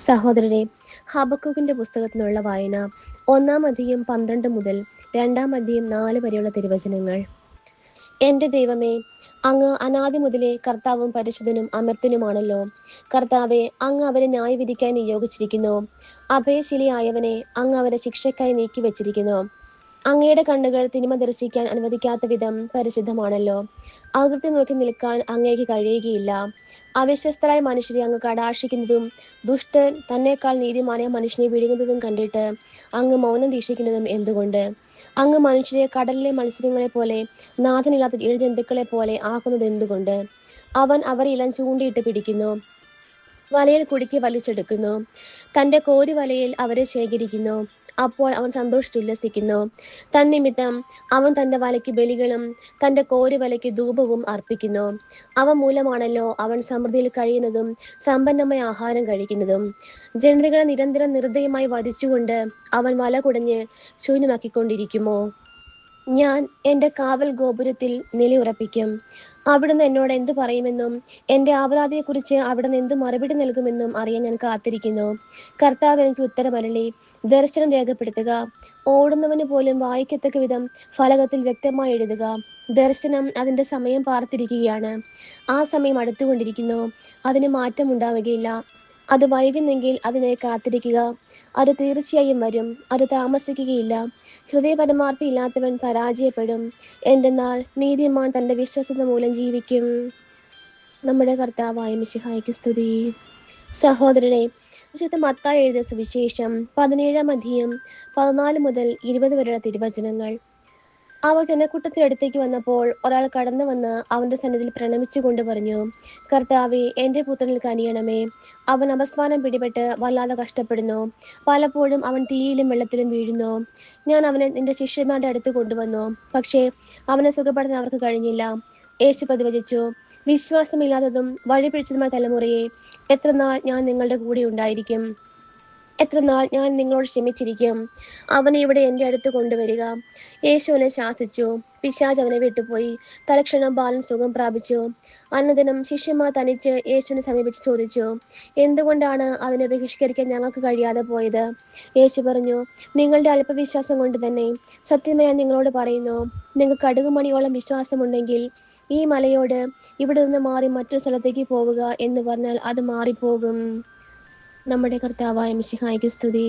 സഹോദരരെ, ഹബക്കൂക്കിന്റെ പുസ്തകത്തിനുള്ള വായന 1-ാം അധ്യായം 12 മുതൽ 2-ാം അധ്യായം 4 വരെയുള്ള തിരുവചനങ്ങൾ. എന്റെ ദൈവമേ, അങ്ങ് അനാദി മുതലേ കർത്താവും പരിശുദ്ധനും അമർത്തനുമാണല്ലോ. കർത്താവെ, അങ്ങ് അവരെ ന്യായവിധിക്കായി നിയോഗിച്ചിരിക്കുന്നു. അഭയശിലയായവനെ അങ്ങ് അവരെ ശിക്ഷയ്ക്കായി നീക്കിവെച്ചിരിക്കുന്നു. അങ്ങയുടെ കണ്ണുകൾ തിന്മ ദർശിക്കാൻ അനുവദിക്കാത്ത വിധം പരിശുദ്ധമാണല്ലോ. അകൃത്യം നോക്കി നിൽക്കാൻ അങ്ങേക്ക് കഴിയുകയില്ല. അവിശ്വസ്തരായ മനുഷ്യരെ അങ്ങ് കടാക്ഷിക്കുന്നതും ദുഷ്ടൻ തന്നെക്കാൾ നീതിമാനായ മനുഷ്യനെ വിഴുങ്ങുന്നതും കണ്ടിട്ട് അങ്ങ് മൗനം ദീക്ഷിക്കുന്നതും എന്തുകൊണ്ട്? അങ്ങ് മനുഷ്യരെ കടലിലെ മത്സ്യങ്ങളെ പോലെ, നാഥനില്ലാത്ത ഇഴജന്തുക്കളെ പോലെ ആക്കുന്നത് എന്തുകൊണ്ട്? അവൻ അവരെ ഇളം ചൂണ്ടിയിട്ട് പിടിക്കുന്നു, വലയിൽ കുടുക്കി വലിച്ചെടുക്കുന്നു. തന്റെ കോരുവലയിൽ അവരെ ശേഖരിക്കുന്നു. അപ്പോൾ അവൻ സന്തോഷിച്ചുല്ലസിക്കുന്നു. തന്നിമിത്തം അവൻ തന്റെ വലയ്ക്ക് ബലികളും തന്റെ കോരുവലയ്ക്ക് ധൂപവും അർപ്പിക്കുന്നു. അവ മൂലമാണല്ലോ അവൻ സമൃദ്ധിയിൽ കഴിയുന്നതും സമ്പന്നമായ ആഹാരം കഴിക്കുന്നതും. ജനതകളെ നിരന്തരം നിർദ്ദയമായി വധിച്ചുകൊണ്ട് അവൻ വല കുടഞ്ഞ് ശൂന്യമാക്കിക്കൊണ്ടിരിക്കുമോ? ഞാൻ എൻ്റെ കാവൽ ഗോപുരത്തിൽ നിലയുറപ്പിക്കും. അവിടുന്ന് എന്നോട് എന്തു പറയുമെന്നും എൻ്റെ അപരാധിയെക്കുറിച്ച് അവിടുന്ന് എന്തു മറുപടി നൽകുമെന്നും അറിയാൻ ഞാൻ കാത്തിരിക്കുന്നു. കർത്താവ് എനിക്ക് ഉത്തരമരുളി, ദർശനം രേഖപ്പെടുത്തുക. ഓടുന്നവന് പോലും വായിക്കത്തക്ക വിധം ഫലകത്തിൽ വ്യക്തമായി എഴുതുക. ദർശനം അതിൻ്റെ സമയം പാർത്തിരിക്കുകയാണ്. ആ സമയം അടുത്തുകൊണ്ടിരിക്കുന്നു. അതിന് മാറ്റമുണ്ടാവുകയില്ല. അത് വൈകുന്നെങ്കിൽ അതിനായി കാത്തിരിക്കുക. അത് തീർച്ചയായും വരും. അത് താമസിക്കുകയില്ല. ഹൃദയപരമാർത്ഥി ഇല്ലാത്തവൻ പരാജയപ്പെടും. എന്തെന്നാൽ നീതിമാൻ തന്റെ വിശ്വസത മൂലം ജീവിക്കും. നമ്മുടെ കർത്താവായ മിശിഹായ്ക്ക് സ്തുതി. സഹോദരനെ, വിശുദ്ധ മത്തായി എഴുതിയ സുവിശേഷം 17-ാം അധ്യായം 14 മുതൽ 20 വരെയുള്ള തിരുവചനങ്ങൾ. അവ ജനക്കൂട്ടത്തിനടുത്തേക്ക് വന്നപ്പോൾ ഒരാൾ കടന്നു വന്ന് അവന്റെ സന്നിധിയിൽ പ്രണമിച്ചുകൊണ്ട് പറഞ്ഞു, കർത്താവേ, എൻ്റെ പുത്രനിൽ കനിയണമേ. അവൻ അപസ്മാരം പിടിപെട്ട് വല്ലാതെ കഷ്ടപ്പെടുന്നു. പലപ്പോഴും അവൻ തീയിലും വെള്ളത്തിലും വീഴുന്നു. ഞാൻ അവനെ നിന്റെ ശിഷ്യന്മാരുടെ അടുത്ത് കൊണ്ടുവന്നു, പക്ഷേ അവനെ സുഖപ്പെടുത്താൻ അവർക്ക് കഴിഞ്ഞില്ല. യേശു പ്രതിവചിച്ചു, വിശ്വാസമില്ലാത്തതും വഴിപിഴച്ചതുമായ തലമുറയെ, എത്ര നാൾ ഞാൻ നിങ്ങളുടെ കൂടെ ഉണ്ടായിരിക്കും? എത്ര നാൾ ഞാൻ നിങ്ങളോട് ക്ഷമിച്ചിരിക്കും? അവനെ ഇവിടെ എൻ്റെ അടുത്ത് കൊണ്ടുവരിക. യേശു അവനെ ശാസിച്ചു. പിശാച് അവനെ വിട്ടുപോയി. തൽക്ഷണം ബാലൻ സുഖം പ്രാപിച്ചു. അനന്തരം ശിഷ്യന്മാർ തനിച്ച് യേശുവിനെ സമീപിച്ച് ചോദിച്ചു, എന്തുകൊണ്ടാണ് അതിനെ ബഹിഷ്കരിക്കാൻ ഞങ്ങൾക്ക് കഴിയാതെ പോയത്? യേശു പറഞ്ഞു, നിങ്ങളുടെ അല്പവിശ്വാസം കൊണ്ട് തന്നെ. സത്യമായി ഞാൻ നിങ്ങളോട് പറയുന്നു, നിങ്ങൾക്ക് കടുകുമണിയോളം വിശ്വാസമുണ്ടെങ്കിൽ ഈ മലയോട് ഇവിടെ നിന്ന് മാറി മറ്റൊരു സ്ഥലത്തേക്ക് പോവുക എന്ന് പറഞ്ഞാൽ അത് മാറിപ്പോകും. നമ്മുടെ കർത്താവായ മിശിഹായ്ക്ക് സ്തുതി.